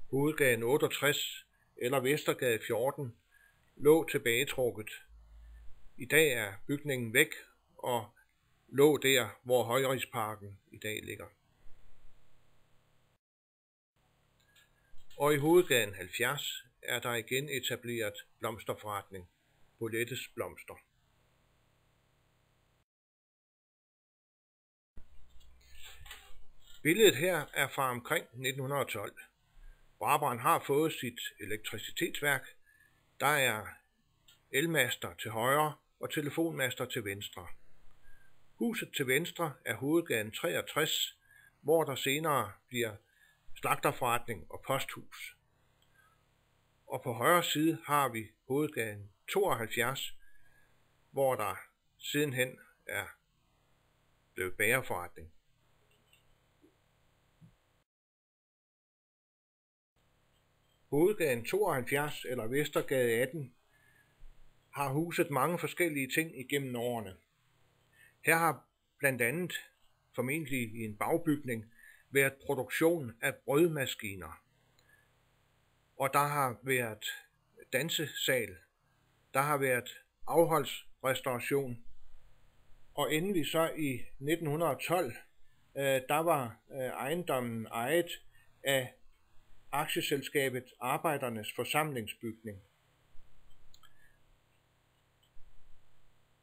Hovedgaden 68 eller Vestergade 14 lå tilbagetrukket. I dag er bygningen væk og lå der, hvor Højrigsparken i dag ligger. Og i Hovedgaden 70 er der igen etableret blomsterforretning, Bolettes Blomster. Billedet her er fra omkring 1912. Brabrand har fået sit elektricitetsværk. Der er elmaster til højre og telefonmaster til venstre. Huset til venstre er Hovedgaden 63, hvor der senere bliver slagterforretning og posthus. Og på højre side har vi Hovedgaden 72, hvor der sidenhen er blevet bagerforretning. Hovedgaden 72 eller Vestergade 18 har huset mange forskellige ting igennem årene. Her har blandt andet, formentlig i en bagbygning, været produktion af brødmaskiner. Og der har været dansesal, der har været afholdsrestauration. Og endelig så i 1912, der var ejendommen ejet af aktieselskabet Arbejdernes Forsamlingsbygning.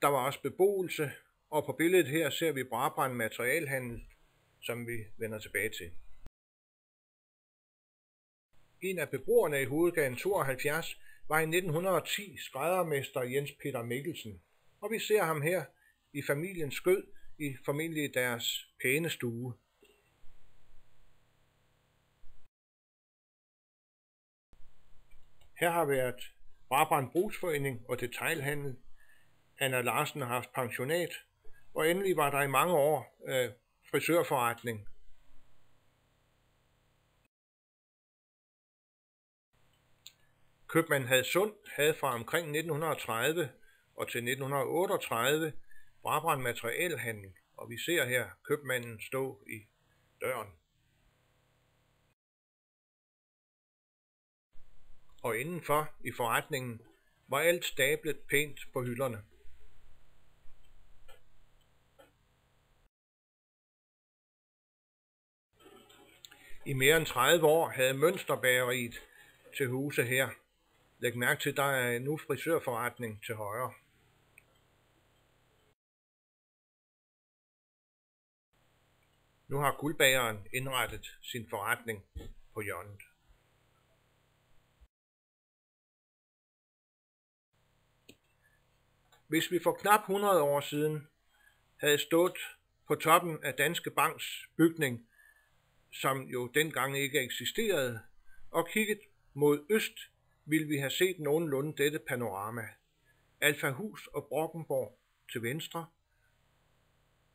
Der var også beboelse, og på billedet her ser vi Brabrand Materialhandel, som vi vender tilbage til. En af beboerne i Hovedgaden 72 var i 1910 skræddermester Jens Peter Mikkelsen, og vi ser ham her i familiens skød i formentlig deres pæne stue. Her har været Brabrand Brugsforening og detailhandel. Anna Larsen har haft pensionat, og endelig var der i mange år frisørforretning. Købmand Hadsund havde fra omkring 1930 og til 1938 Brabrand Materialhandel, og vi ser her købmanden stå i døren. Og indenfor i forretningen var alt stablet pænt på hylderne. I mere end 30 år havde Mønsterbageriet til huse her. Læg mærke til, der er nu frisørforretning til højre. Nu har Guldbageren indrettet sin forretning på hjørnet. Hvis vi for knap 100 år siden havde stået på toppen af Danske Banks bygning, som jo dengang ikke eksisterede, og kigget mod øst, ville vi have set nogenlunde dette panorama. Alfahus og Brockenborg til venstre,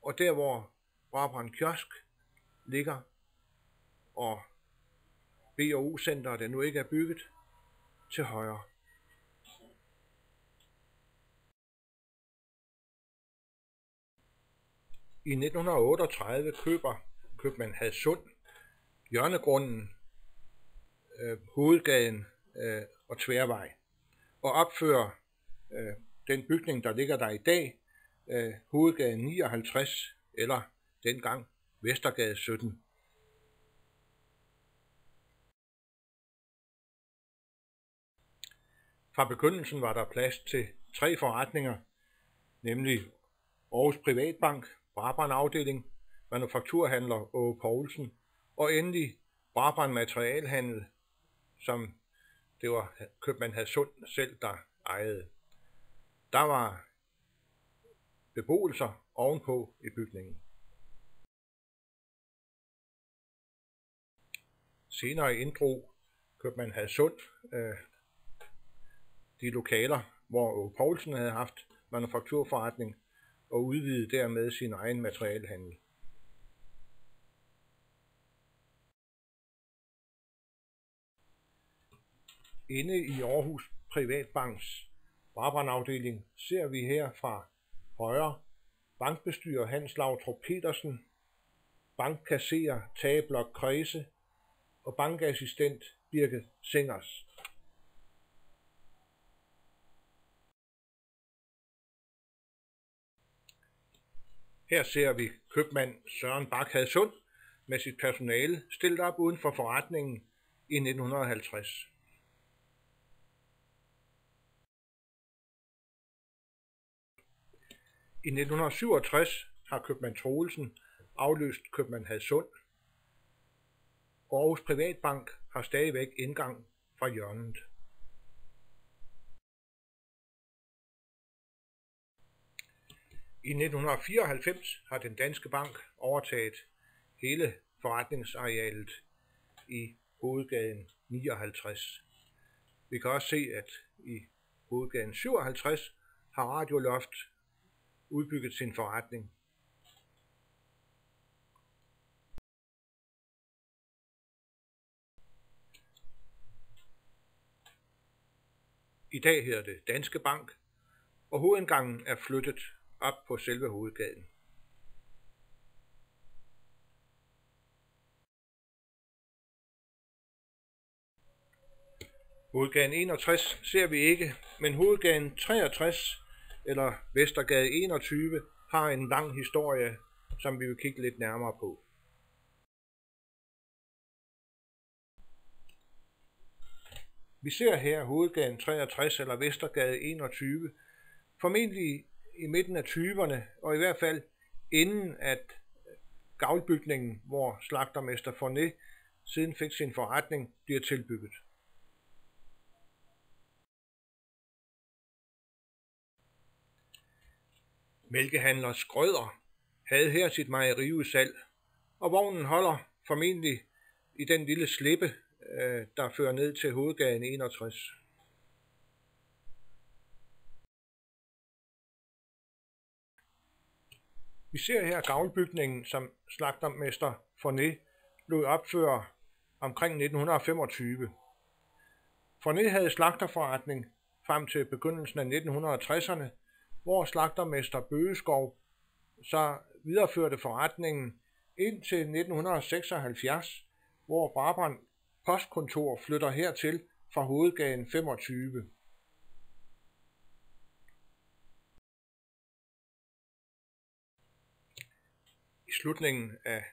og der hvor Brabrand Kiosk ligger, og B&O-centeret, der nu ikke er bygget, til højre. I 1938 køber købmand Hadsund hjørnegrunden, Hovedgaden og Tværvej, og opfører den bygning, der ligger der i dag, Hovedgaden 59, eller dengang Vestergade 17. Fra begyndelsen var der plads til 3 forretninger, nemlig Aarhus Privatbank, Brabrand Afdeling, manufakturhandler Åge Poulsen, og endelig Brabrand Materialhandel, som det var købmand Hadsund selv, der ejede. Der var beboelser ovenpå i bygningen. Senere inddrog købmand Hadsund de lokaler, hvor Åge Poulsen havde haft manufakturforretning, og udvidede dermed sin egen materialhandel. Inde i Aarhus Privatbanks Brabrand-afdeling ser vi her fra højre bankbestyrer Hans Lautrup Petersen, bankkasserer Tage Blok Krese og bankassistent Birgit Singers. Her ser vi købmand Søren Bak Hadsund med sit personale stillet op uden for forretningen i 1950. I 1967 har købmand Troelsen afløst købmand Hadsund. Aarhus Privatbank har stadigvæk indgang fra hjørnet. I 1994 har den danske bank overtaget hele forretningsarealet i hovedgaden 59. Vi kan også se, at i hovedgaden 57 har Radio Loft udbygget sin forretning. I dag hedder det Danske Bank, og hovedindgangen er flyttet op på selve hovedgaden. Hovedgaden 61 ser vi ikke, men hovedgaden 63 eller Vestergade 21 har en lang historie, som vi vil kigge lidt nærmere på. Vi ser her hovedgaden 63 eller Vestergade 21, formentlig i midten af 20'erne, og i hvert fald inden at gavlbygningen, hvor slagtermester Forné siden fik sin forretning, bliver tilbygget. Mælkehandler Skrøder havde her sit mejeriudsalg, og vognen holder formentlig i den lille slippe, der fører ned til hovedgaden 61. Vi ser her gavlbygningen, som slagtermester Forné lod opføre omkring 1925. Forné havde slagterforretning frem til begyndelsen af 1960'erne, hvor slagtermester Bøgeskov så videreførte forretningen indtil 1976, hvor Brabrand Postkontor flytter hertil fra hovedgaden 25. I slutningen af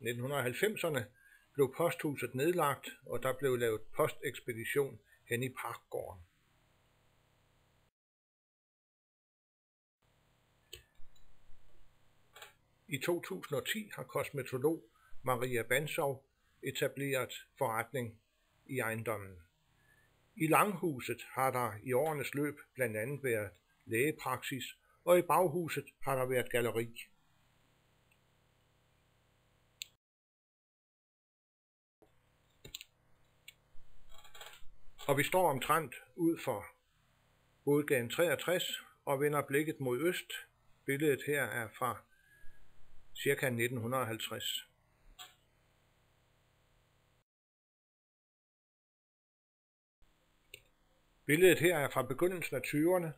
1990'erne blev posthuset nedlagt, og der blev lavet postekspedition hen i Parkgården. I 2010 har kosmetolog Maria Banzov etableret forretning i ejendommen. I langhuset har der i årenes løb blandt andet været lægepraksis, og i baghuset har der været galleri. Og vi står omtrent ud for hovedgaden 63 og vender blikket mod øst. Billedet her er fra ca. 1950. Billedet her er fra begyndelsen af 20'erne,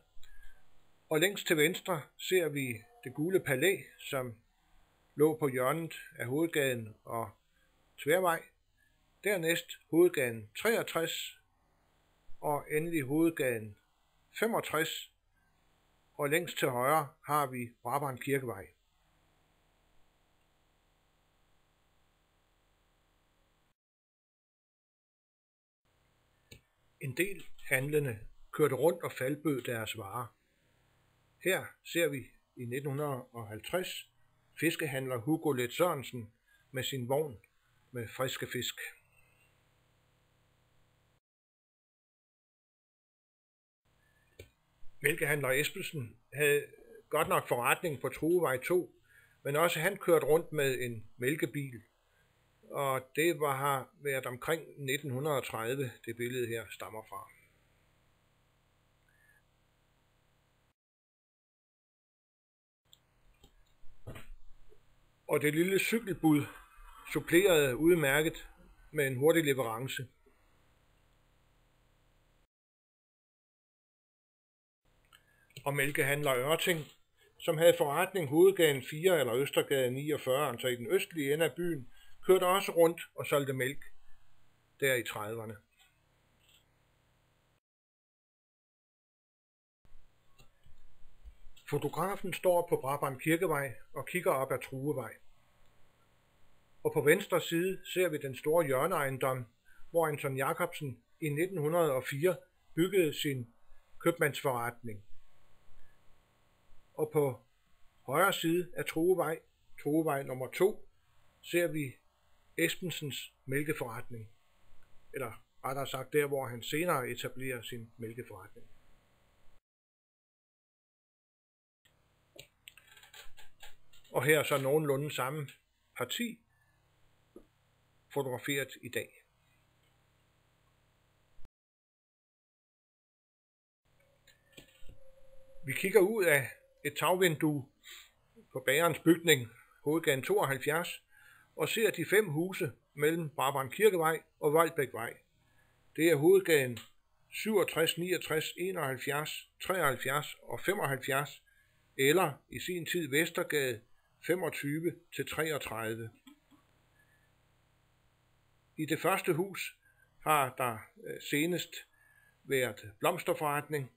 og længst til venstre ser vi det gule palæ, som lå på hjørnet af hovedgaden og Tværvej. Dernæst hovedgaden 63, og endelig hovedgaden 65, og længst til højre har vi Brabrand Kirkevej. En del handlende kørte rundt og faldbød deres varer. Her ser vi i 1950 fiskehandler Hugo Let Sørensen med sin vogn med friske fisk. Mælkehandler Espensen havde godt nok forretning på Truevej 2, men også han kørte rundt med en mælkebil, og det har været omkring 1930, det billede her stammer fra. Og det lille cykelbud supplerede udmærket med en hurtig leverance. Og mælkehandler Ørting, som havde forretning hovedgaden 4 eller Østergade 49, altså i den østlige ende af byen, kørte også rundt og solgte mælk. der i 30'erne. Fotografen står på Brabrand Kirkevej og kigger op ad Truevej. Og på venstre side ser vi den store hjørneejendom, hvor Anton Jacobsen i 1904 byggede sin købmandsforretning. Og på højre side af Truevej, Truevej nummer 2, ser vi Espensens mælkeforretning. Eller rettere sagt der, hvor han senere etablerer sin mælkeforretning. Og her er så nogenlunde samme parti fotograferet i dag. Vi kigger ud af et tagvindue på bagerens bygning, Hovedgaden 72, og ser de 5 huse mellem Brabrand Kirkevej og Voldbækvej. Det er Hovedgaden 67, 69, 71, 73 og 75, eller i sin tid Vestergade 25 til 33. I det første hus har der senest været blomsterforretning,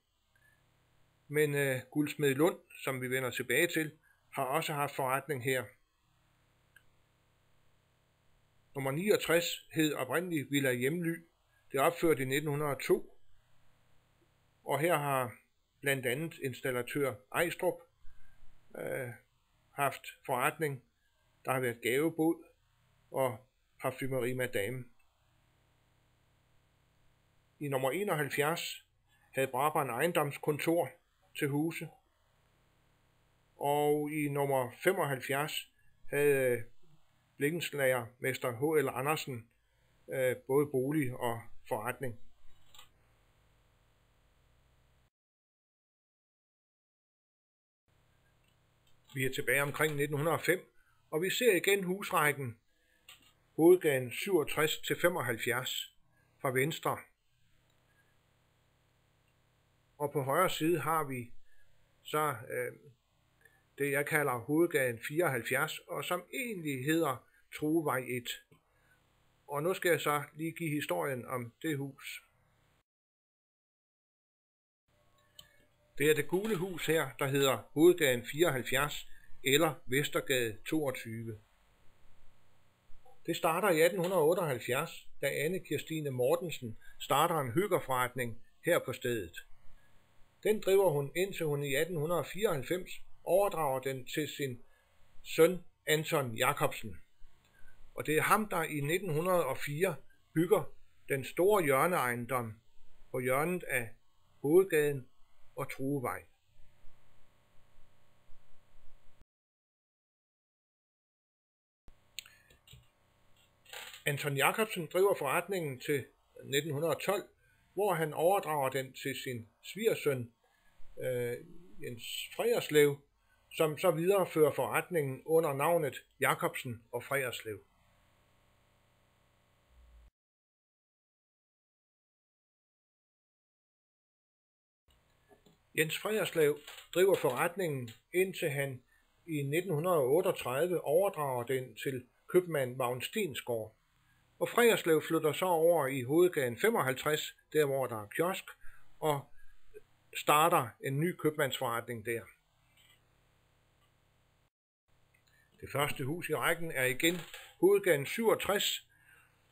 men Guldsmed Lund, som vi vender tilbage til, har også haft forretning her. Nummer 69 hed oprindeligt Villa Hjemly. Det er opført i 1902, og her har blandt andet installatør Ejstrup haft forretning. Der har været gavebod og parfumeri Madame. I nummer 71 havde Brabrand ejendomskontor til huse, og i nummer 75 havde blikkenslagermester H.L. Andersen både bolig og forretning. Vi er tilbage omkring 1905, og vi ser igen husrækken Hovedgaden 67 til 75 fra venstre. Og på højre side har vi så det jeg kalder Hovedgaden 74, og som egentlig hedder Truevej 1. Og nu skal jeg så lige give historien om det hus. Det er det gule hus her, der hedder Hovedgaden 74 eller Vestergade 22. Det starter i 1878, da Anne Kirstine Mortensen starter en hyggerforretning her på stedet. Den driver hun indtil hun i 1894 overdrager den til sin søn Anton Jacobsen. Og det er ham, der i 1904 bygger den store hjørneejendom på hjørnet af Hovedgaden og Truevej. Anton Jacobsen driver forretningen til 1912, hvor han overdrager den til sin svigersøn Jens Frejerslev, som så viderefører forretningen under navnet Jacobsen og Frejerslev. Jens Frejerslev driver forretningen, indtil han i 1938 overdrager den til købmand Vagn Stensgaard. Og Frejerslev flytter så over i Hovedgaden 55, der hvor der er kiosk, og starter en ny købmandsforretning der. Det første hus i rækken er igen Hovedgaden 67,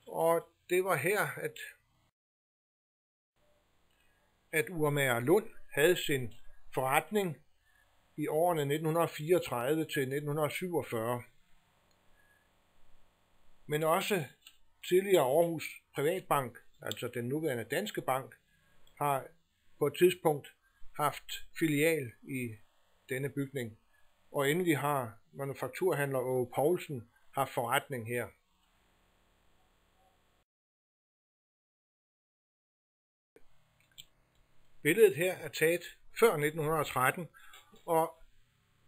og det var her, at Urmager Lund havde sin forretning i årene 1934 til 1947. Men også tidligere Aarhus Privatbank, altså den nuværende Danske Bank, har på et tidspunkt haft filial i denne bygning. Og endelig har manufakturhandler Åge Poulsen haft forretning her. Billedet her er taget før 1913, og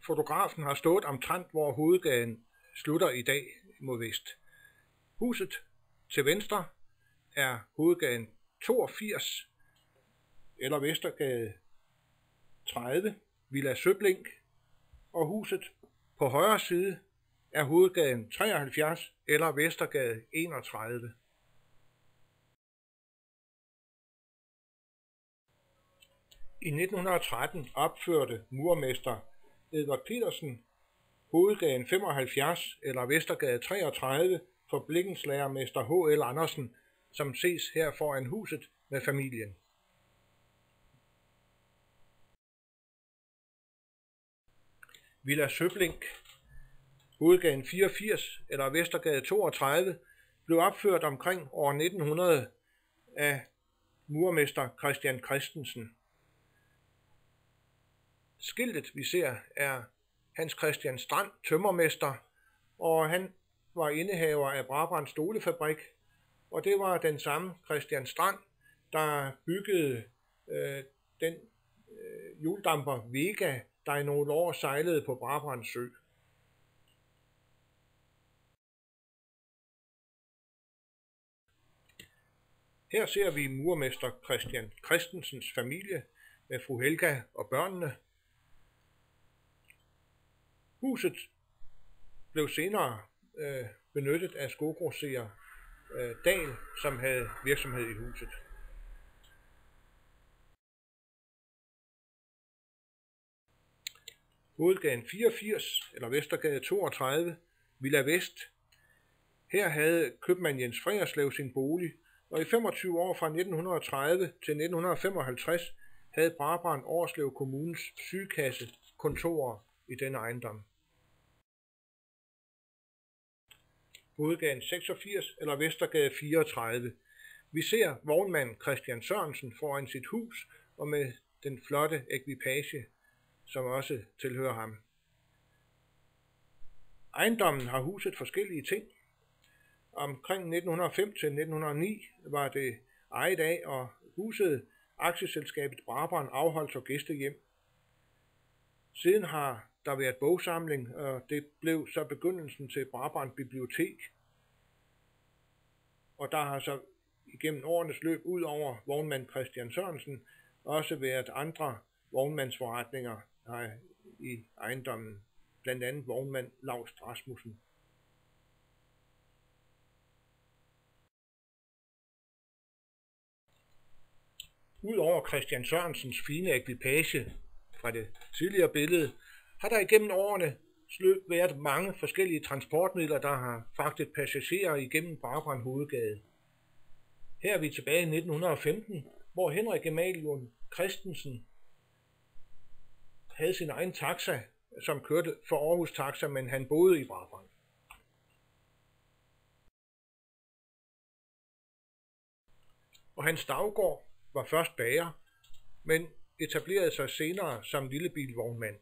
fotografen har stået omtrent, hvor Hovedgaden slutter i dag mod vest. Huset til venstre er Hovedgaden 82, eller Vestergade 30, Villa Søblink, og huset på højre side er Hovedgaden 73, eller Vestergade 31. I 1913 opførte murermester Edvard Petersen hovedgaden 75 eller Vestergade 33 for blikkenslagermester H.L. Andersen, som ses her foran huset med familien. Villa Søblink, hovedgaden 84 eller Vestergade 32, blev opført omkring år 1900 af murermester Christian Christensen. Skiltet vi ser er Hans Christian Strand, tømmermester, og han var indehaver af Brabrand Stolefabrik, og det var den samme Christian Strand, der byggede den hjuldamper Vega, der i nogle år sejlede på Brabrand Sø. Her ser vi murermester Christian Christensens familie med fru Helga og børnene. Huset blev senere benyttet af skogrosserer Dahl, som havde virksomhed i huset. Hovedgaden 84 eller Vestergade 32, Villa Vest. Her havde købmand Jens Frejerslev sin bolig, og i 25 år fra 1930 til 1955 havde Brabrand Årslev Kommunes sygekasse kontorer i denne ejendom. Hovedgaden 86 eller Vestergade 34. Vi ser vognmand Christian Sørensen foran sit hus og med den flotte ekvipage, som også tilhører ham. Ejendommen har huset forskellige ting. Omkring 1905 til 1909 var det ejet af og huset aktieselskabet Brabrand Afholds- og Gæstehjem. Siden har der været bogsamling, og det blev så begyndelsen til Brabrand Bibliotek. Og der har så igennem årenes løb ud over vognmand Christian Sørensen også været andre vognmandsforretninger her i ejendommen, blandt andet vognmand Laust Rasmussen. Udover Christian Sørensens fine ekvipage fra det tidligere billede, har der igennem årene været mange forskellige transportmidler, der har fragtet passagerer igennem Brabrand Hovedgade. Her er vi tilbage i 1915, hvor Henrik Emalion Christensen havde sin egen taxa, som kørte for Aarhus Taxa, men han boede i Brabrand. Og Hans Daugaard var først bager, men etablerede sig senere som lillebilvognmand.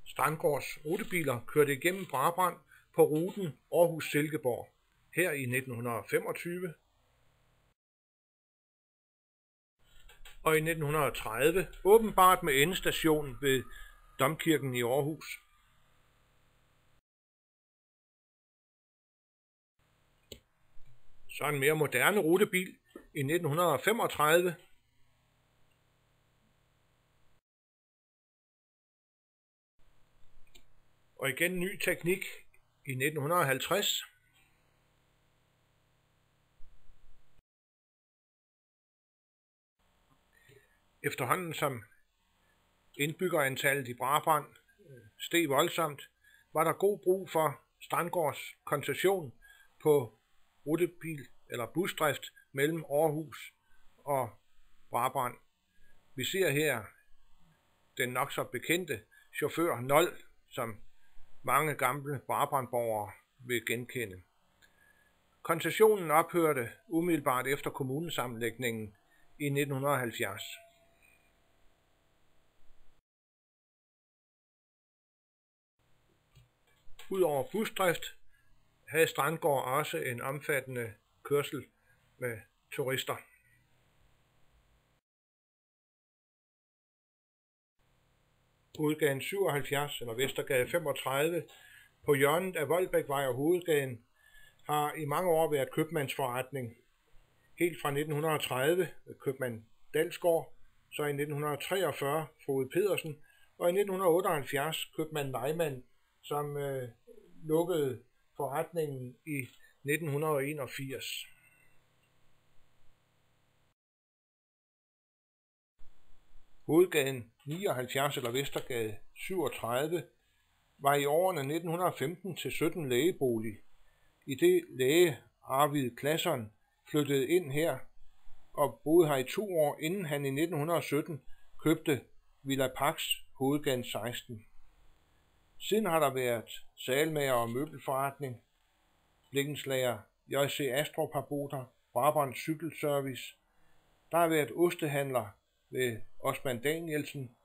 Strandgaards rutebiler kørte igennem Brabrand på ruten Aarhus-Silkeborg, her i 1925. Og i 1930 åbenbart med endestation ved Domkirken i Aarhus. Så en mere moderne rutebil i 1935. Og igen ny teknik i 1950. Efterhånden som indbyggerantallet i Brabrand steg voldsomt, var der god brug for Strandgaards koncession på rutebil eller busdrift mellem Aarhus og Brabrand. Vi ser her den nok så bekendte chauffør Nold, som mange gamle Brabrandborgere vil genkende. Koncessionen ophørte umiddelbart efter kommunesammenlægningen i 1970. Udover busdrift havde Strandgaard også en omfattende kørsel med turister. Hovedgaden 77 eller Vestergade 35 på hjørnet af Voldbækvej og Hovedgaden har i mange år været købmandsforretning. Helt fra 1930 købmand Dalsgaard, så i 1943 Frode Pedersen og i 1978 købmand Neumann, som lukkede forretningen i 1981. Hovedgaden 79 eller Vestergade 37 var i årene 1915 til 17 lægebolig. I det læge Arvid Klasson flyttede ind her og boede her i 2 år, inden han i 1917 købte Villa Pax Hovedgaden 16. Siden har der været salmager og møbelforretning, blikkenslager J.C. Astrup har boet her, Brabrand Cykelservice. Der har været ostehandler ved Osman Danielsen,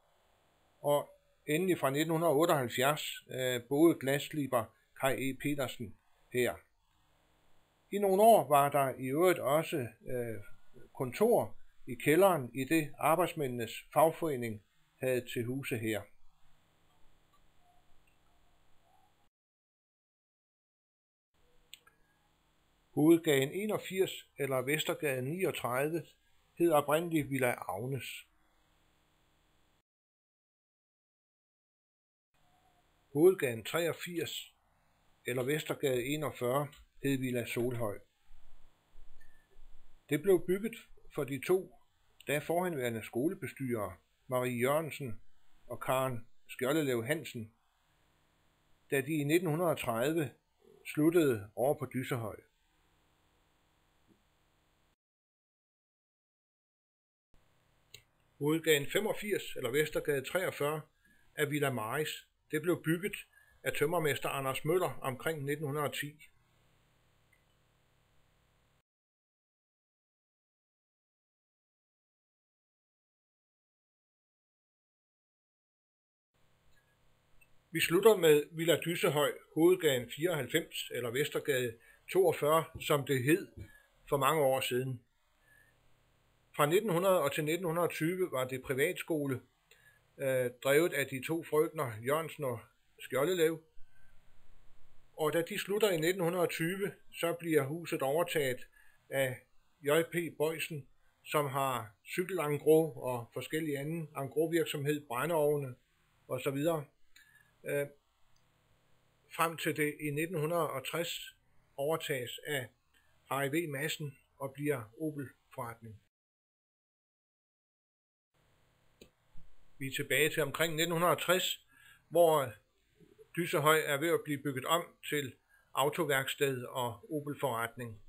og endelig fra 1978 boede glassliber Kai E. Petersen her. I nogle år var der i øvrigt også kontor i kælderen i det arbejdsmændenes fagforening havde til huse her. Hovedgaden 81 eller Vestergade 39 hed oprindeligt Villa Agnes. Hovedgaden 83 eller Vestergade 41 hed Villa Solhøj. Det blev bygget for de to da forhenværende skolebestyrere, Marie Jørgensen og Karen Skjoldelev Hansen, da de i 1930 sluttede over på Dyssehøj. Hovedgaden 85 eller Vestergade 43 er Villa Maris. Det blev bygget af tømrermester Anders Møller omkring 1910. Vi slutter med Villa Dyssehøj, Hovedgaden 94 eller Vestergade 42, som det hed for mange år siden. Fra 1900 og til 1920 var det privatskole, drevet af de to frøkner Jørgensen og Skjoldelev. Og da de slutter i 1920, så bliver huset overtaget af J.P. Boysen, som har cykelangro og forskellige anden angrovirksomhed, brændeovne osv. Frem til det i 1960 overtages af Harry V. Madsen og bliver Opel-forretning. Vi er tilbage til omkring 1960, hvor Dyssehøj er ved at blive bygget om til autoværksted og Opel-forretning.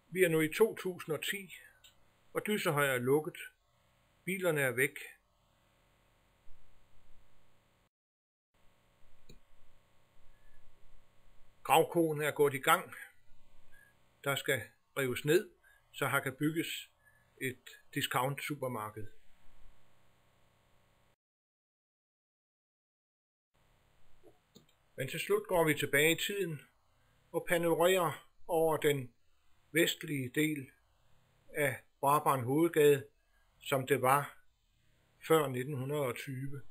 Vi er nu i 2010, og Dyssehøj er lukket. Bilerne er væk. Gravkoen er gået i gang. Der skal rives ned, så her kan bygges et discount-supermarked. Men til slut går vi tilbage i tiden og panorerer over den vestlige del af Brabrand Hovedgade, som det var før 1920.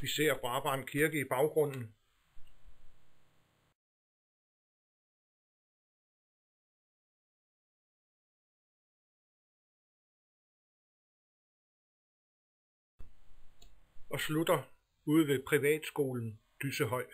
Vi ser Brabrand Kirke i baggrunden. Og slutter ude ved privatskolen Dyssehøj.